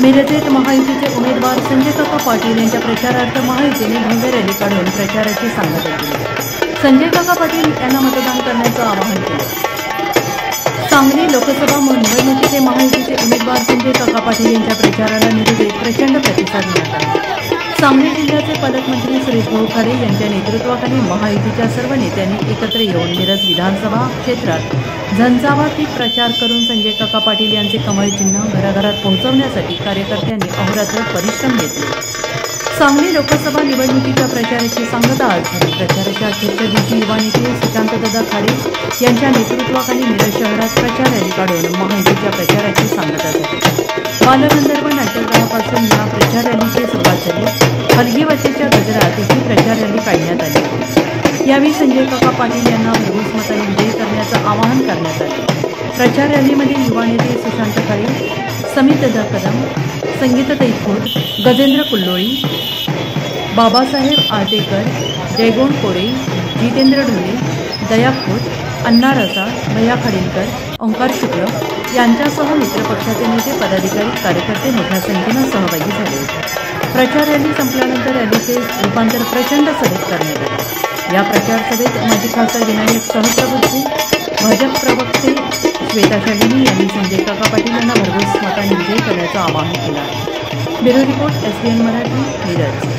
मिरजेत महायुतीचे उमेदवार संजय काका पाटील यांच्या प्रचारार्थ महायुतीने भव्य रॅली काढून प्रचाराची सांगता केली। संजय काका पाटील यांना मतदान करण्याचं आवाहन केलं। सांगली लोकसभा निवडणुकीचे महायुतीचे उमेदवार संजय काका पाटील यांच्या प्रचाराला मिरजेत प्रचंड प्रतिसाद मिळत आहे। सांगली जिल्ह्याचे पालकमंत्री सुरेश भाऊ खाडे यांच्या नेतृत्वाखाली महायुतीच्या सर्व नेत्यांनी एकत्र येऊन मिरज विधानसभा क्षेत्रात झंझावाती प्रचार करून संजय काका पाटील यांचे कमळ चिन्ह घराघरात पोहोचवण्यासाठी कार्यकर्त्यांनी अहोरात्र परिश्रम घेतले। सांगली लोकसभा निवडणुकीच्या प्रचाराची सांगता आज झाली। प्रचाराच्या अखेरच्या दिवशी युवा नेते सुशांतदादा खाडे यांच्या नेतृत्वाखाली मिरज शहरात प्रचार रॅली काढून महायुतीच्या प्रचाराची सांगता झाली। बालगंधर्व नाट्यगृहापासून या प्रचार रॅलीची सुरुवात झाली। हलगीवचेच्या गजरात ही प्रचार रॅली काढण्यात आली। यावेळी संजय काका पाटील यांना भरघोस मताने विजयी करण्याचं आवाहन करण्यात आले। प्रचार रॅलीमध्ये युवा नेते सुशांत खाडे, समितदा कदम, संगीताताई खोत, गजेंद्र कुल्लोळी, बाबासाहेब आळतेकर, जयगोंड कोरे, जितेंद्र ढोले, दया खोत, अण्णा रसाळ, भैया खाडीलकर, ओंकार शुक्ल यांच्यासह मित्रपक्षाचे नेते, पदाधिकारी, कार्यकर्ते मोठ्या संख्येनं सहभागी झाले होते। प्रचार रॅली संपल्यानंतर रॅलीचे रूपांतर प्रचंड सभेत करण्यात आले। या प्रचार सभेत माजी खासदार विनायक सहस्त्रबुद्धे, भाजप प्रवक्ते श्वेता शालिनी यांनी संजय काका पाटील यांना भरघोस मताने विजयी करण्याचं आवाहन केलं आहे। Bureau report SBN Marathi, Miraj.